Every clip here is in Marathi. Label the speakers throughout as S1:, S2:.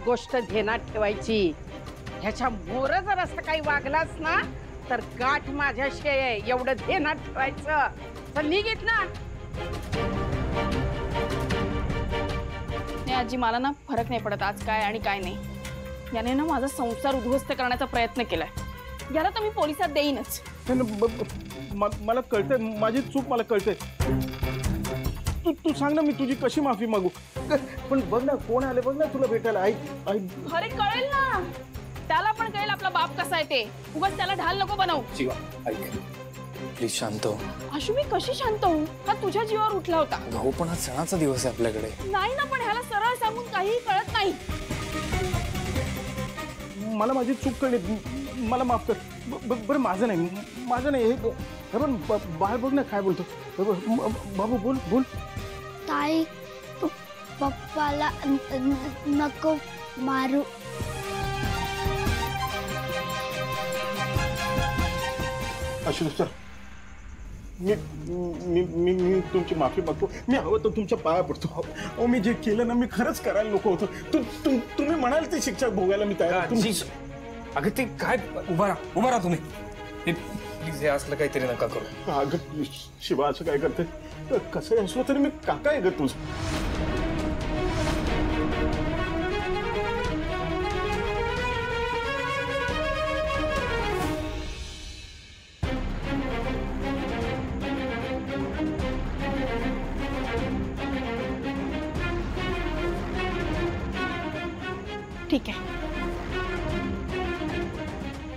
S1: एक गोष्ट ध्यानात ठेवायची, ह्याच्या मोर जर असं काही वागलास ना तर गाठ माझ्याशी आहे, एवढं ध्यानात ठेवायचं. चल निघित ना.
S2: नाही आजी, मला ना फरक नाही पडत आज काय आणि काय नाही. याने ना माझा संसार उद्ध्वस्त करण्याचा प्रयत्न केलाय. याला तर मी पोलिसात देईनच.
S3: मला कळतंय, माझी चूक मला कळतंय. तू सांग ना, मी तुझी कशी माफी मागू. पण बघ ना कोण आले, बघ ना तुला भेटायला. आई आई
S2: अरे कळेल ना, त्याला पण कळेल आपला बाप कसा आहे ते. उगाच त्याला ढाल नको बनवू.
S4: शिवा ऐक, प्लीज शांत हो.
S2: आशू मी कशी शांत होऊ? हा तुझ्या जीवावर उठला होता.
S4: भाऊ पण हा सणाचा दिवस आहे आपल्याकडे.
S2: नाही ना, पण ह्याला सरळ सांगून काहीही कळत नाही.
S3: मला माझी चूक कळली, मला माफ कर. बरं माझं नाही हे पण बाळ बघ ना काय बोलतो. बाबू बोल बोल.
S5: ताई पप्पाला नको मारू.
S3: अशोक सर, मी मी मी मी तुमची माफी मागतो. मी हवं तर तुमच्या पाया पडतो. अहो मी जे केलं ना, मी खरंच करायला नको होतं. तुम्ही म्हणाल ती शिक्षा भोगायला मी तयार.
S4: अगं ते काय, उभा राहा तुम्ही. प्लीज हे असलं काहीतरी नका करू.
S3: अगं शिवा असं काय करते. कसं असलं तरी मी काका आहे ग तुझं.
S2: ठीक आहे,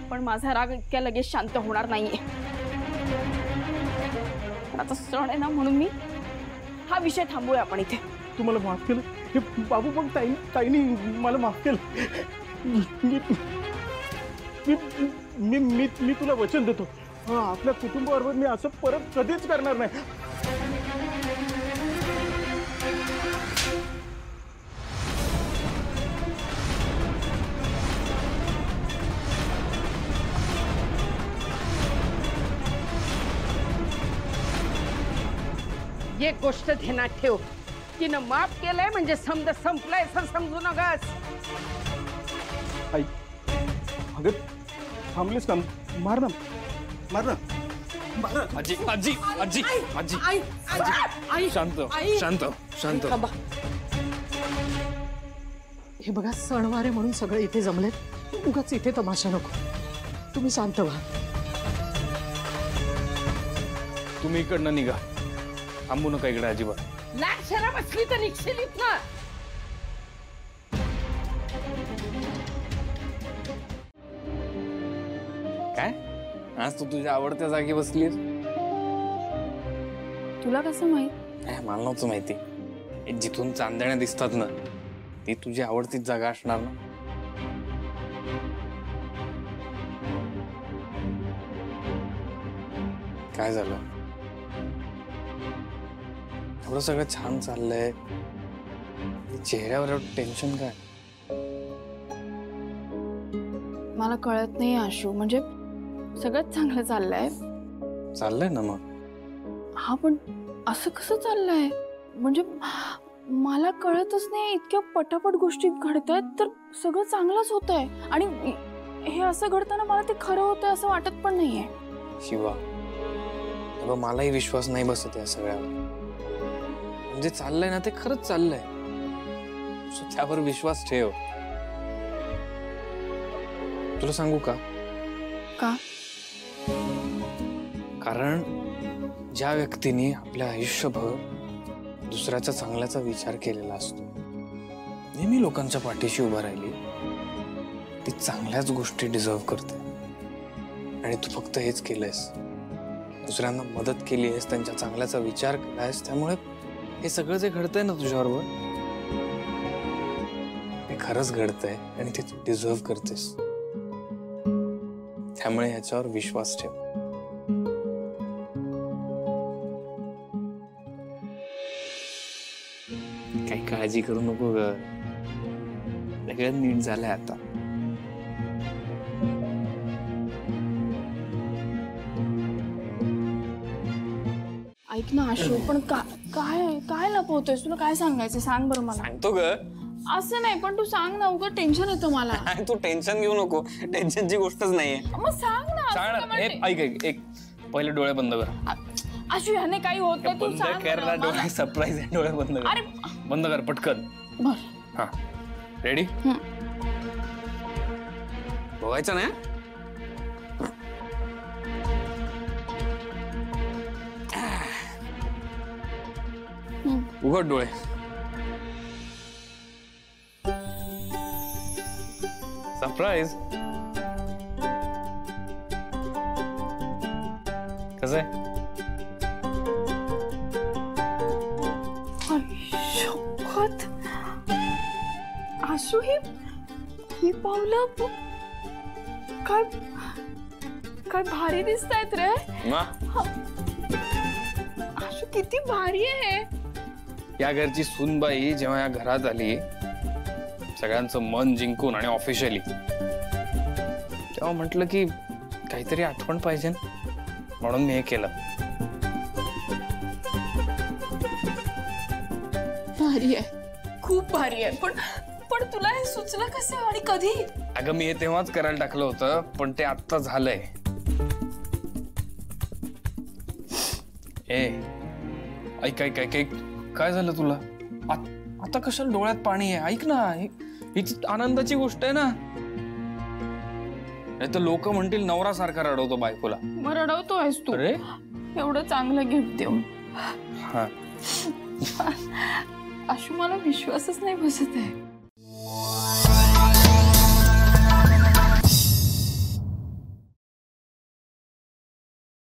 S2: पण माझा राग इतक्या लगेच शांत होणार नाहीये. पण आता सण आहे ना, म्हणून मी हा विषय थांबूया आपण इथे.
S3: तू मला माफ केलं. हे बाबू पण ताईनी मला माफ केलं. मी तुला वचन देतो, आपल्या कुटुंबाबरोबर मी असं परत कधीच करणार नाही.
S1: एक गोष्ट ध्यानात ठेव, तिनं माफ केलंय म्हणजे समज संपलंय असं समजू नगस.
S3: आई अगं थांबलीस का. मार ना मार ना.
S4: आजी आजी आजी आजी आजी शांत शांत शांत.
S6: हे बघा, सणवार आहे म्हणून सगळे इथे जमलेत. उगाच इथे तमाशा नको. तुम्ही शांत व्हा.
S4: तुम्ही इकडनं निघा, थांबू नका इकडे अजिबात.
S1: लाक्षरा बसली तर निघशील ना.
S4: काय आज तू तुझ्या आवडत्या जागी बसलीस?
S2: तुला कसं माहित?
S4: मला नव्हतं माहिती. जिथून चांदण्या दिसतात ना, ती तुझी आवडतीच जागा असणार ना. काय झालं? एवढं सगळं छान चाललंय, चेहऱ्यावर टेन्शन काय?
S2: मला कळत नाही आशू, म्हणजे सगळं चांगलं चाललंय.
S4: चाललंय ना मग.
S2: हा पण असं कसं चाललंय? म्हणजे मला कळतच नाही. इतक्या पटापट गोष्टी घडतायत तर सगळं चांगलंच होतंय, आणि हे असं घडताना मला ते खरं होतंय असं वाटत पण नाहीये.
S4: शिवा, मलाही विश्वास नाही बसत या सगळ्यावर. म्हणजे चाललंय ना ते खरंच चाललंय, त्यावर विश्वास ठेव. तुला सांगू का? कारण ज्या व्यक्तीने आपल्या आयुष्यभर दुसऱ्याच्या चांगल्याचा विचार केलेला असतो, नेहमी लोकांच्या पाठीशी उभा राहिली, ती चांगल्याच गोष्टी डिझर्व करते. आणि तू फक्त हेच केलंयस, दुसऱ्यांना मदत केली आहेस, त्यांच्या चांगल्याचा विचार केलायस. त्यामुळे हे सगळं जे घडतंय ना तुझ्याबरोबर, हे खरंच घडतंय आणि ते तू डिझर्व करतेस. त्यामुळे ह्याच्यावर विश्वास ठेव. काही काळजी करू नको ग, सगळं नीट झालंय आता.
S2: ऐक ना आशू, पण काय काय लपवतोयस? तुला काय सांगायचं सांग बरं मला.
S4: सांगतो ग,
S2: असं नाही, पण तू सांग ना, उगाच टेन्शन येतं मला.
S4: काय तू टेन्शन घेऊ नको, टेन्शनची गोष्टच नाहीये.
S2: मग सांग ना, असं
S4: सांग
S2: का
S4: ना.
S2: म्हणते?
S4: ऐक ऐक एक पहिले डोळे बंद कर.
S2: आशू ह्याने काही होत नाही, तू
S4: बंद
S2: सांग
S4: कर ना
S2: ना मला.
S4: डोळे, सरप्राईज आहे. डोळे बंद कर.
S2: अरे
S4: बंद कर पटकन.
S2: बर.
S4: हा रेडी? बघायचं नाही. उघड डोळे. सरप्राईज. कसं आहे?
S2: शपथ, आशू ही पावलं काय काय भारी दिसतायत रे. आशू किती भारी आहे.
S4: या घरची सूनबाई जेव्हा या घरात आली, सगळ्यांचं मन जिंकून आणि ऑफिशियली, तेव्हा म्हटलं की काहीतरी आठवण पाहिजे, म्हणून मी हे केलं.
S2: भारी आहे, खूप भारी आहे. पण तुला हे सुचलं कसं आणि कधी?
S4: अगं मी हे तेव्हाच करायला टाकलं होतं, पण ते आत्ता झालंय. ए ऐक ऐक ऐक ऐक, काय झालं तुला? आता कशाला डोळ्यात पाणी आहे? ऐक ना, ही आनंदाची गोष्ट आहे ना. नाही तर लोक म्हणतील नवरा सारखा रडवतो बायकोला.
S2: मग रडवतोयस तू?
S4: अरे
S2: एवढं चांगलं गिफ्ट देऊन.
S4: हा,
S2: आशू मला विश्वासच नाही बसत आहे.